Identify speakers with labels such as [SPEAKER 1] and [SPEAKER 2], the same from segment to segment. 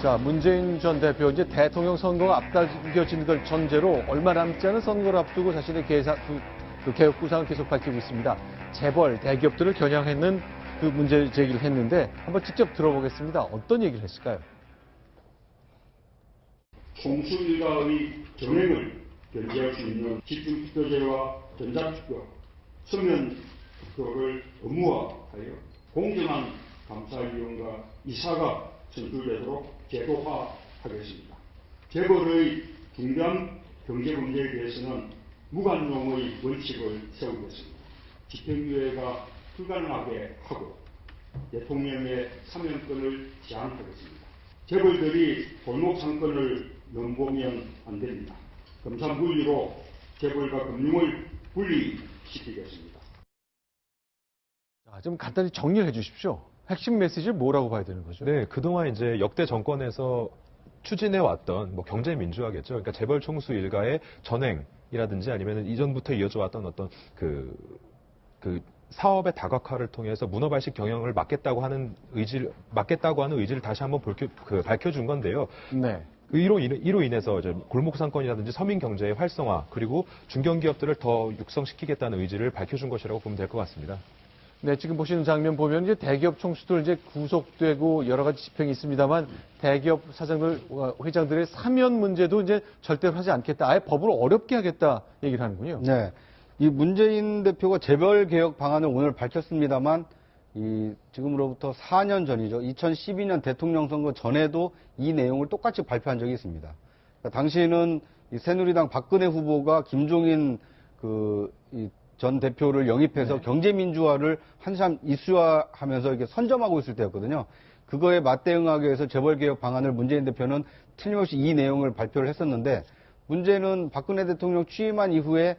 [SPEAKER 1] 자, 문재인 전 대표 이제 대통령 선거가 앞당겨지는 걸 전제로 얼마 남지 않은 선거를 앞두고 자신의 개혁 구상을 계속 밝히고 있습니다. 재벌, 대기업들을 겨냥했는 그 문제 제기를 했는데 한번 직접 들어보겠습니다. 어떤 얘기를 했을까요?
[SPEAKER 2] 총수일가의 정행을 견제할 수 있는 집중투표제와 전자투표, 서면투표를 의무화하여 공정한 감사위원과 이사가 선출되도록 제도화하겠습니다. 재벌의 중대한 경제문제에 대해서는 무관용의 원칙을 세우겠습니다. 집행유예가 불가능하게 하고 대통령의 사면권을 제한하겠습니다. 재벌들이 골목상권을 넘보면 안 됩니다. 검사분리로 재벌과 금융을 분리시키겠습니다.
[SPEAKER 1] 자, 좀 간단히 정리를 해 주십시오. 핵심 메시지를 뭐라고 봐야 되는 거죠?
[SPEAKER 3] 네, 그동안 이제 역대 정권에서 추진해왔던 뭐 경제 민주화겠죠. 그러니까 재벌 총수 일가의 전횡이라든지 아니면 이전부터 이어져 왔던 어떤 그 사업의 다각화를 통해서 문어발식 경영을 막겠다고 하는 의지를 다시 한번 밝혀준 건데요.
[SPEAKER 1] 네.
[SPEAKER 3] 이로 인해서 이제 골목상권이라든지 서민 경제의 활성화 그리고 중견기업들을 더 육성시키겠다는 의지를 밝혀준 것이라고 보면 될 것 같습니다.
[SPEAKER 1] 네, 지금 보시는 장면 보면 이제 대기업 총수들 이제 구속되고 여러 가지 집행이 있습니다만 대기업 사장들, 회장들의 사면 문제도 이제 절대로 하지 않겠다. 아예 법으로 어렵게 하겠다 얘기를 하는군요.
[SPEAKER 4] 네. 이 문재인 대표가 재벌 개혁 방안을 오늘 밝혔습니다만 지금으로부터 4년 전이죠. 2012년 대통령 선거 전에도 이 내용을 똑같이 발표한 적이 있습니다. 그러니까 당시에는 이 새누리당 박근혜 후보가 김종인 전 대표를 영입해서
[SPEAKER 1] 네.
[SPEAKER 4] 경제민주화를 한참 이슈화하면서 이렇게 선점하고 있을 때였거든요. 그거에 맞대응하기 위해서 재벌개혁 방안을 문재인 대표는 틀림없이 이 내용을 발표를 했었는데 문제는 박근혜 대통령 취임한 이후에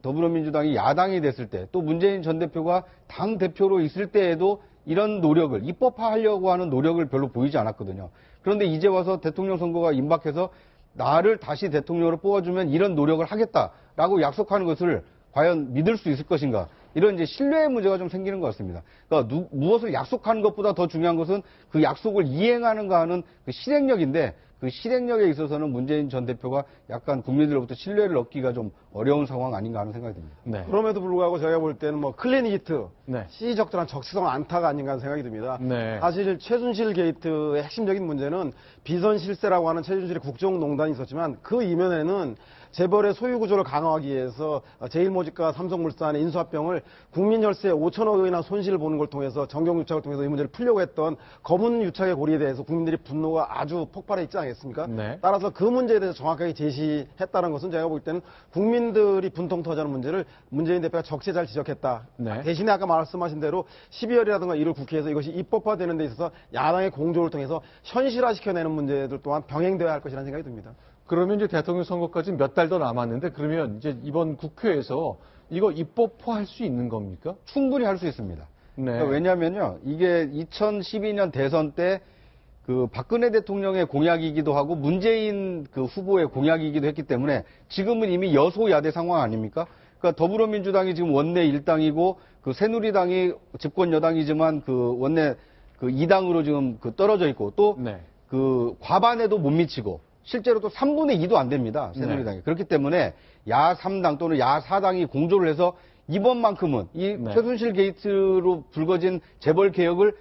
[SPEAKER 4] 더불어민주당이 야당이 됐을 때 또 문재인 전 대표가 당 대표로 있을 때에도 이런 노력을 입법화하려고 하는 노력을 별로 보이지 않았거든요. 그런데 이제 와서 대통령 선거가 임박해서 나를 다시 대통령으로 뽑아주면 이런 노력을 하겠다라고 약속하는 것을 과연 믿을 수 있을 것인가. 이런 이제 신뢰의 문제가 좀 생기는 것 같습니다. 그러니까 무엇을 약속하는 것보다 더 중요한 것은 그 약속을 이행하는가 하는 그 실행력인데 그 실행력에 있어서는 문재인 전 대표가 약간 국민들로부터 신뢰를 얻기가 좀 어려운 상황 아닌가 하는 생각이 듭니다.
[SPEAKER 5] 네. 그럼에도 불구하고 제가 볼 때는 뭐 클린 히트,
[SPEAKER 1] 네.
[SPEAKER 5] 시의적절한 적시성 안타가 아닌가 하는 생각이 듭니다.
[SPEAKER 1] 네.
[SPEAKER 5] 사실 최순실 게이트의 핵심적인 문제는 비선실세라고 하는 최순실의 국정농단이 있었지만 그 이면에는 재벌의 소유 구조를 강화하기 위해서 제일모직과 삼성물산의 인수합병을 국민혈세 5천억 원이나 손실을 보는 걸 통해서 정경유착을 통해서 이 문제를 풀려고 했던 검은 유착의 고리에 대해서 국민들이 분노가 아주 폭발해 있지 않겠습니까?
[SPEAKER 1] 네.
[SPEAKER 5] 따라서 그 문제에 대해서 정확하게 제시했다는 것은 제가 볼 때는 국민들이 분통 터지는 문제를 문재인 대표가 적시에 잘 지적했다.
[SPEAKER 1] 네.
[SPEAKER 5] 대신에 아까 말씀하신 대로 12월이라든가 1월 국회에서 이것이 입법화되는 데 있어서 야당의 공조를 통해서 현실화시켜내는 문제들 또한 병행되어야 할 것이라는 생각이 듭니다.
[SPEAKER 1] 그러면 이제 대통령 선거까지 몇 달 더 남았는데 그러면 이제 이번 국회에서 이거 입법화할 수 있는 겁니까?
[SPEAKER 4] 충분히 할 수 있습니다.
[SPEAKER 1] 네.
[SPEAKER 4] 그러니까 왜냐하면요, 이게 2012년 대선 때 박근혜 대통령의 공약이기도 하고 문재인 후보의 공약이기도 했기 때문에 지금은 이미 여소야대 상황 아닙니까? 그러니까 더불어민주당이 지금 원내 1당이고 새누리당이 집권 여당이지만 원내 2당으로 지금 떨어져 있고 또
[SPEAKER 1] 네.
[SPEAKER 4] 과반에도 못 미치고 실제로 또 3분의 2도 안 됩니다. 새누리당이.
[SPEAKER 1] 네.
[SPEAKER 4] 그렇기 때문에 야3당 또는 야4당이 공조를 해서 이번만큼은 이
[SPEAKER 1] 네.
[SPEAKER 4] 최순실 게이트로 불거진 재벌 개혁을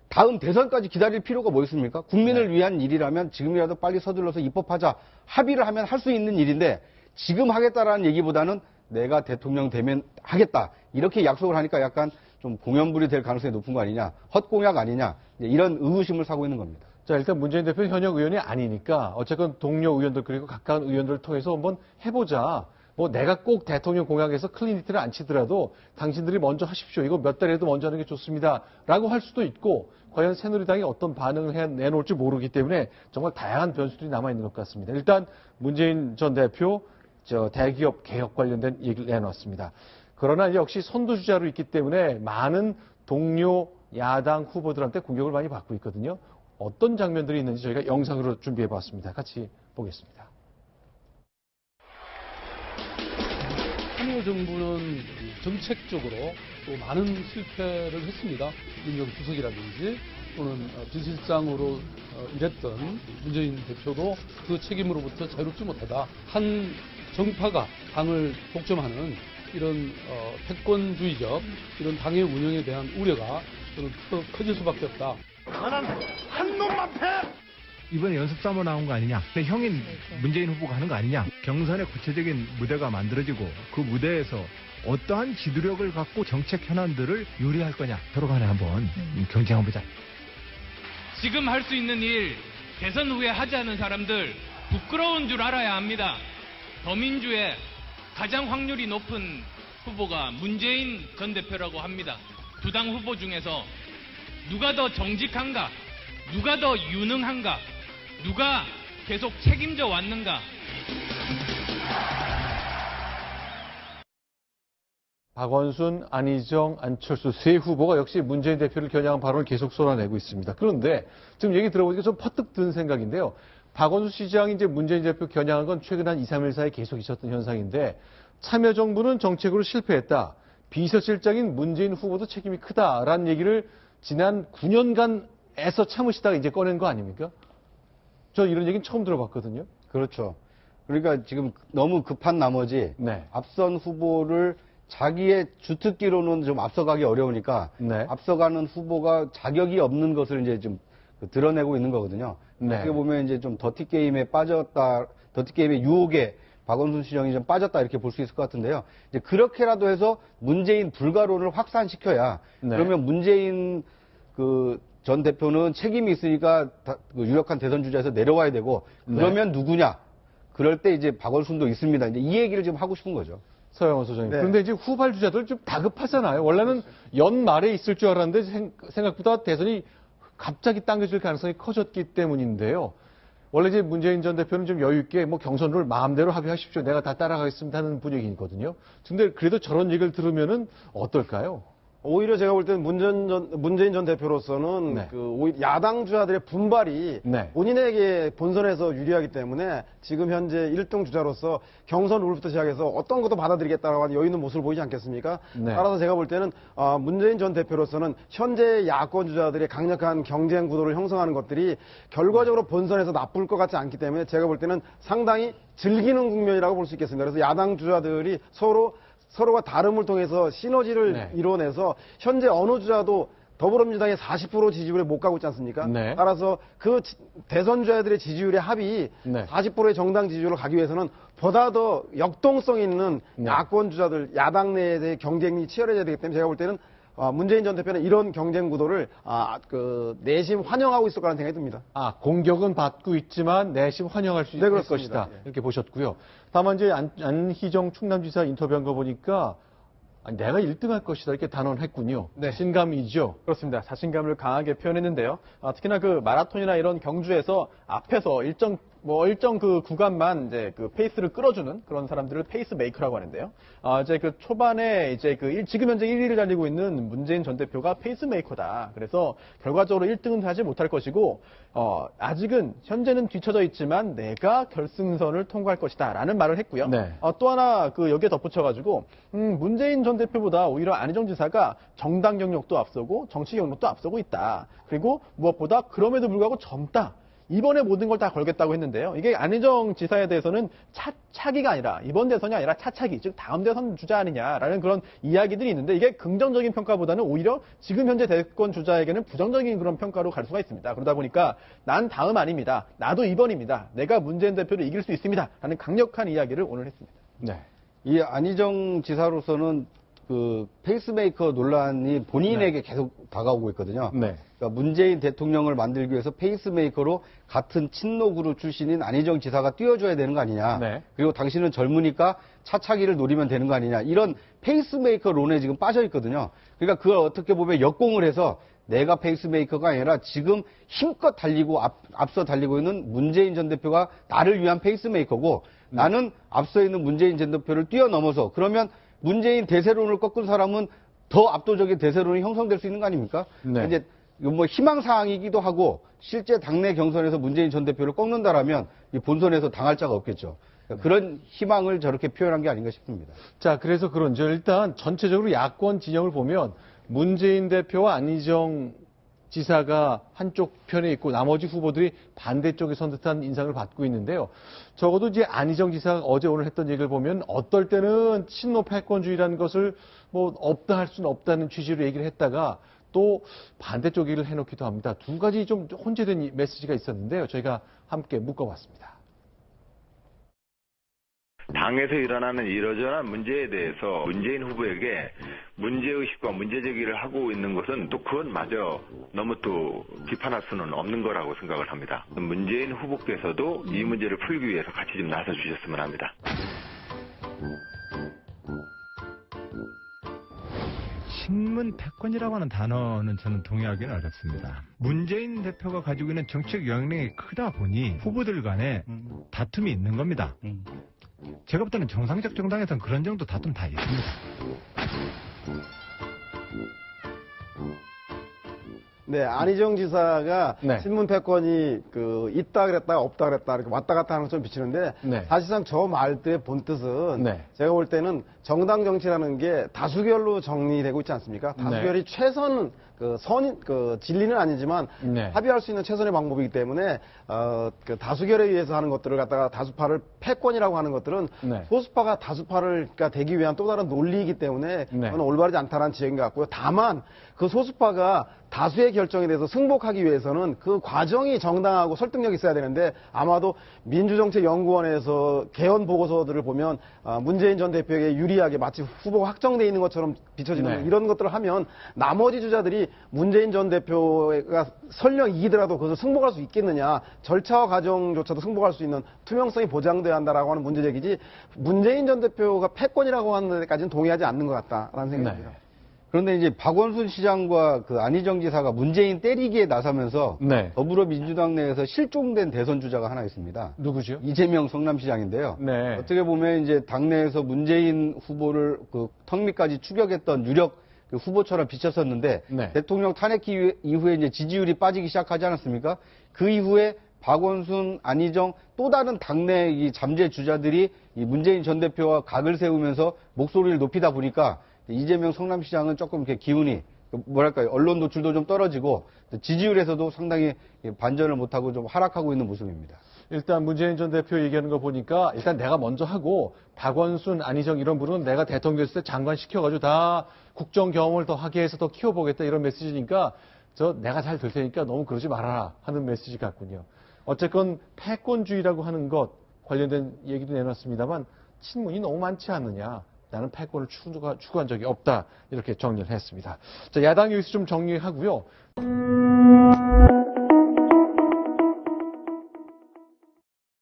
[SPEAKER 4] 다음 대선까지 기다릴 필요가 뭐 있습니까? 국민을
[SPEAKER 1] 네.
[SPEAKER 4] 위한 일이라면 지금이라도 빨리 서둘러서 입법하자. 합의를 하면 할 수 있는 일인데 지금 하겠다라는 얘기보다는 내가 대통령 되면 하겠다. 이렇게 약속을 하니까 약간 좀 공연불이 될 가능성이 높은 거 아니냐. 헛공약 아니냐. 이런 의구심을 사고 있는 겁니다.
[SPEAKER 1] 자, 일단 문재인 대표는 현역 의원이 아니니까 어쨌건 동료 의원들 그리고 가까운 의원들을 통해서 한번 해보자. 뭐 내가 꼭 대통령 공약에서 클린히트를 안 치더라도 당신들이 먼저 하십시오. 이거 몇 달이라도 먼저 하는 게 좋습니다. 라고 할 수도 있고 과연 새누리당이 어떤 반응을 내놓을지 모르기 때문에 정말 다양한 변수들이 남아있는 것 같습니다. 일단 문재인 전 대표 대기업 개혁 관련된 얘기를 내놨습니다. 그러나 역시 선두주자로 있기 때문에 많은 동료 야당 후보들한테 공격을 많이 받고 있거든요. 어떤 장면들이 있는지 저희가 영상으로 준비해봤습니다. 같이 보겠습니다.
[SPEAKER 6] 참여정부는 정책적으로 또 많은 실패를 했습니다. 민정 수석이라든지 또는 비실장으로 일했던 문재인 대표도 그 책임으로부터 자유롭지 못하다. 한 정파가 당을 독점하는 이런 패권주의적 이런 당의 운영에 대한 우려가 저는 더 커질 수밖에 없다.
[SPEAKER 7] 이번에 연습 삼아 나온 거 아니냐. 근데 형인 문재인 후보가 하는 거 아니냐. 경선의 구체적인 무대가 만들어지고 그 무대에서 어떠한 지도력을 갖고 정책 현안들을 요리할 거냐. 서로 간에 한번 경쟁해보자.
[SPEAKER 8] 지금 할 수 있는 일, 대선 후에 하지 않은 사람들 부끄러운 줄 알아야 합니다. 더민주의 가장 확률이 높은 후보가 문재인 전 대표라고 합니다. 두 당 후보 중에서 누가 더 정직한가, 누가 더 유능한가, 누가 계속 책임져 왔는가.
[SPEAKER 1] 박원순, 안희정, 안철수 세 후보가 역시 문재인 대표를 겨냥한 발언을 계속 쏟아내고 있습니다. 그런데 지금 얘기 들어보니까 좀 퍼뜩 든 생각인데요. 박원순 시장이 이제 문재인 대표 겨냥한 건 최근 한 2, 3일 사이에 계속 있었던 현상인데 참여정부는 정책으로 실패했다. 비서실장인 문재인 후보도 책임이 크다라는 얘기를 지난 9년간 애써 참으시다가 이제 꺼낸 거 아닙니까? 저 이런 얘기는 처음 들어봤거든요.
[SPEAKER 4] 그렇죠. 그러니까 지금 너무 급한 나머지
[SPEAKER 1] 네.
[SPEAKER 4] 앞선 후보를 자기의 주특기로는 좀 앞서가기 어려우니까
[SPEAKER 1] 네.
[SPEAKER 4] 앞서가는 후보가 자격이 없는 것을 이제 좀 드러내고 있는 거거든요.
[SPEAKER 1] 네.
[SPEAKER 4] 어떻게 보면 이제 좀 더티게임에 빠졌다, 더티게임의 유혹에 박원순 시장이 좀 빠졌다 이렇게 볼 수 있을 것 같은데요. 이제 그렇게라도 해서 문재인 불가론을 확산시켜야
[SPEAKER 1] 네.
[SPEAKER 4] 그러면 문재인 전 대표는 책임이 있으니까 유력한 대선 주자에서 내려와야 되고 그러면 누구냐? 그럴 때 이제 박원순도 있습니다. 이제 이 얘기를 지금 하고 싶은 거죠.
[SPEAKER 1] 서영원 소장님.
[SPEAKER 5] 네.
[SPEAKER 1] 그런데 이제 후발 주자들 좀 다급하잖아요. 원래는 연말에 있을 줄 알았는데 생각보다 대선이 갑자기 당겨질 가능성이 커졌기 때문인데요. 원래 이제 문재인 전 대표는 좀 여유 있게 뭐 경선을 마음대로 합의하십시오. 내가 다 따라가겠습니다 하는 분위기거든요. 근데 그래도 저런 얘기를 들으면은 어떨까요?
[SPEAKER 5] 오히려 제가 볼 때는 문재인 전 대표로서는
[SPEAKER 1] 네.
[SPEAKER 5] 오히려 야당 주자들의 분발이
[SPEAKER 1] 네.
[SPEAKER 5] 본인에게 본선에서 유리하기 때문에 지금 현재 1등 주자로서 경선 룰부터 시작해서 어떤 것도 받아들이겠다고 하는 여유 있는 모습을 보이지 않겠습니까?
[SPEAKER 1] 네.
[SPEAKER 5] 따라서 제가 볼 때는 문재인 전 대표로서는 현재 야권 주자들의 강력한 경쟁 구도를 형성하는 것들이 결과적으로 본선에서 나쁠 것 같지 않기 때문에 제가 볼 때는 상당히 즐기는 국면이라고 볼 수 있겠습니다. 그래서 야당 주자들이 서로가 다름을 통해서 시너지를
[SPEAKER 1] 네.
[SPEAKER 5] 이뤄내서 현재 어느 주자도 더불어민주당의 40% 지지율에 못 가고 있지 않습니까?
[SPEAKER 1] 네.
[SPEAKER 5] 따라서 그 대선 주자들의 지지율의 합이
[SPEAKER 1] 네.
[SPEAKER 5] 40%의 정당 지지율을 가기 위해서는 보다 더 역동성 있는
[SPEAKER 1] 네.
[SPEAKER 5] 야권 주자들, 야당 내의 경쟁이 치열해져야 되기 때문에 제가 볼 때는 문재인 전 대표는 이런 경쟁 구도를 내심 환영하고 있을 거라는 생각이 듭니다.
[SPEAKER 1] 공격은 받고 있지만 내심 환영할 수 있을
[SPEAKER 5] 그렇습니다.
[SPEAKER 1] 것이다. 이렇게 보셨고요. 다만 이제 안희정 충남지사 인터뷰한 거 보니까 내가 1등 할 것이다 이렇게 단언했군요.
[SPEAKER 9] 네.
[SPEAKER 1] 자신감이죠.
[SPEAKER 9] 그렇습니다. 자신감을 강하게 표현했는데요. 특히나 그 마라톤이나 이런 경주에서 앞에서 일정 그 구간만 이제 그 페이스를 끌어주는 그런 사람들을 페이스메이커라고 하는데요. 이제 그 초반에 이제 지금 현재 1위를 달리고 있는 문재인 전 대표가 페이스메이커다. 그래서 결과적으로 1등은 하지 못할 것이고, 아직은 현재는 뒤쳐져 있지만 내가 결승선을 통과할 것이다라는 말을 했고요.
[SPEAKER 1] 네.
[SPEAKER 9] 또 하나 여기에 덧붙여가지고 문재인 전 대표보다 오히려 안희정 지사가 정당 경력도 앞서고 정치 경력도 앞서고 있다. 그리고 무엇보다 그럼에도 불구하고 젊다. 이번에 모든 걸 다 걸겠다고 했는데요. 이게 안희정 지사에 대해서는 차기가 아니라 이번 대선이 아니라 차차기, 즉 다음 대선 주자 아니냐라는 그런 이야기들이 있는데 이게 긍정적인 평가보다는 오히려 지금 현재 대권 주자에게는 부정적인 그런 평가로 갈 수가 있습니다. 그러다 보니까 난 다음 아닙니다. 나도 이번입니다. 내가 문재인 대표를 이길 수 있습니다. 라는 강력한 이야기를 오늘 했습니다.
[SPEAKER 1] 네.
[SPEAKER 4] 이 안희정 지사로서는 그 페이스메이커 논란이 본인에게 계속 다가오고 있거든요.
[SPEAKER 1] 네.
[SPEAKER 4] 그러니까 문재인 대통령을 만들기 위해서 페이스메이커로 같은 친노 그룹 출신인 안희정 지사가 뛰어줘야 되는 거 아니냐.
[SPEAKER 1] 네.
[SPEAKER 4] 그리고 당신은 젊으니까 차차기를 노리면 되는 거 아니냐. 이런 페이스메이커론에 지금 빠져 있거든요. 그러니까 그걸 어떻게 보면 역공을 해서 내가 페이스메이커가 아니라 지금 힘껏 달리고 앞서 달리고 있는 문재인 전 대표가 나를 위한 페이스메이커고 나는 앞서 있는 문재인 전 대표를 뛰어넘어서 그러면 문재인 대세론을 꺾은 사람은 더 압도적인 대세론이 형성될 수 있는 거 아닙니까?
[SPEAKER 1] 네.
[SPEAKER 4] 이제 뭐 희망사항이기도 하고 실제 당내 경선에서 문재인 전 대표를 꺾는다라면 이 본선에서 당할 자가 없겠죠. 그러니까 그런 희망을 저렇게 표현한 게 아닌가 싶습니다.
[SPEAKER 1] 자, 그래서 그런지 일단 전체적으로 야권 진영을 보면 문재인 대표와 안희정 지사가 한쪽 편에 있고 나머지 후보들이 반대쪽에 선 듯한 인상을 받고 있는데요. 적어도 이제 안희정 지사가 어제 오늘 했던 얘기를 보면 어떨 때는 친노 패권주의라는 것을 뭐 없다 할 수는 없다는 취지로 얘기를 했다가 또 반대쪽 얘기를 해놓기도 합니다. 두 가지 좀 혼재된 메시지가 있었는데요. 저희가 함께 묶어봤습니다.
[SPEAKER 10] 당에서 일어나는 이러저러한 문제에 대해서 문재인 후보에게 문제의식과 문제제기를 하고 있는 것은 또 그것마저 너무 또 비판할 수는 없는 거라고 생각을 합니다. 문재인 후보께서도 이 문제를 풀기 위해서 같이 좀 나서주셨으면 합니다.
[SPEAKER 7] 친문 패권이라고 하는 단어는 저는 동의하기는 어렵습니다. 문재인 대표가 가지고 있는 정치적 영향력이 크다 보니 후보들 간에 다툼이 있는 겁니다. 제가 볼 때는 정상적 정당에서는 그런 정도 다툼 다 있습니다.
[SPEAKER 5] 네, 안희정 지사가
[SPEAKER 1] 네.
[SPEAKER 5] 친문 패권이 있다 그랬다 없다 그랬다 이렇게 왔다 갔다 하는 걸 좀 비치는데
[SPEAKER 1] 네.
[SPEAKER 5] 사실상 저 말들의 본 뜻은
[SPEAKER 1] 네.
[SPEAKER 5] 제가 볼 때는 정당 정치라는 게 다수결로 정리되고 있지 않습니까? 다수결이 최선 진리는 아니지만
[SPEAKER 1] 네.
[SPEAKER 5] 합의할 수 있는 최선의 방법이기 때문에 다수결에 의해서 하는 것들을 갖다가 다수파를 패권이라고 하는 것들은
[SPEAKER 1] 네.
[SPEAKER 5] 소수파가 다수파가 되기 위한 또 다른 논리이기 때문에
[SPEAKER 1] 네.
[SPEAKER 5] 저는 올바르지 않다는 지적인 것 같고요. 다만 그 소수파가 다수의 결정에 대해서 승복하기 위해서는 그 과정이 정당하고 설득력이 있어야 되는데 아마도 민주정책연구원에서 개헌 보고서들을 보면 문재인 전 대표에게 유리하게 마치 후보가 확정돼 있는 것처럼 비춰지는
[SPEAKER 1] 네.
[SPEAKER 5] 이런 것들을 하면 나머지 주자들이 문재인 전 대표가 설령 이기더라도 그것을 승복할 수 있겠느냐, 절차와 과정조차도 승복할 수 있는 투명성이 보장돼야 한다라고 하는 문제 제기지 문재인 전 대표가 패권이라고 하는 데까지는 동의하지 않는 것 같다라는 생각이 듭니다.
[SPEAKER 4] 그런데 이제 박원순 시장과 안희정 지사가 문재인 때리기에 나서면서
[SPEAKER 1] 네.
[SPEAKER 4] 더불어민주당 내에서 실종된 대선 주자가 하나 있습니다.
[SPEAKER 1] 누구죠?
[SPEAKER 4] 이재명 성남시장인데요.
[SPEAKER 1] 네.
[SPEAKER 4] 어떻게 보면 이제 당내에서 문재인 후보를 턱 밑까지 추격했던 유력 후보처럼 비쳤었는데
[SPEAKER 1] 네.
[SPEAKER 4] 대통령 탄핵 이후에 이제 지지율이 빠지기 시작하지 않았습니까? 그 이후에 박원순, 안희정 또 다른 당내 이 잠재 주자들이 이 문재인 전 대표와 각을 세우면서 목소리를 높이다 보니까 이재명 성남시장은 조금 이렇게 기운이 뭐랄까요, 언론 노출도 좀 떨어지고 지지율에서도 상당히 반전을 못하고 좀 하락하고 있는 모습입니다.
[SPEAKER 1] 일단 문재인 전 대표 얘기하는 거 보니까 일단 내가 먼저 하고 박원순, 안희정 이런 분은 내가 대통령 됐을 때 장관 시켜가지고 다 국정 경험을 더 하게 해서 더 키워보겠다 이런 메시지니까 내가 잘 될 테니까 너무 그러지 말아라 하는 메시지 같군요. 어쨌건 패권주의라고 하는 것 관련된 얘기도 내놨습니다만 친문이 너무 많지 않느냐. 나는 패권을 추구한 적이 없다. 이렇게 정리를 했습니다. 자, 야당 뉴스 좀 정리하고요.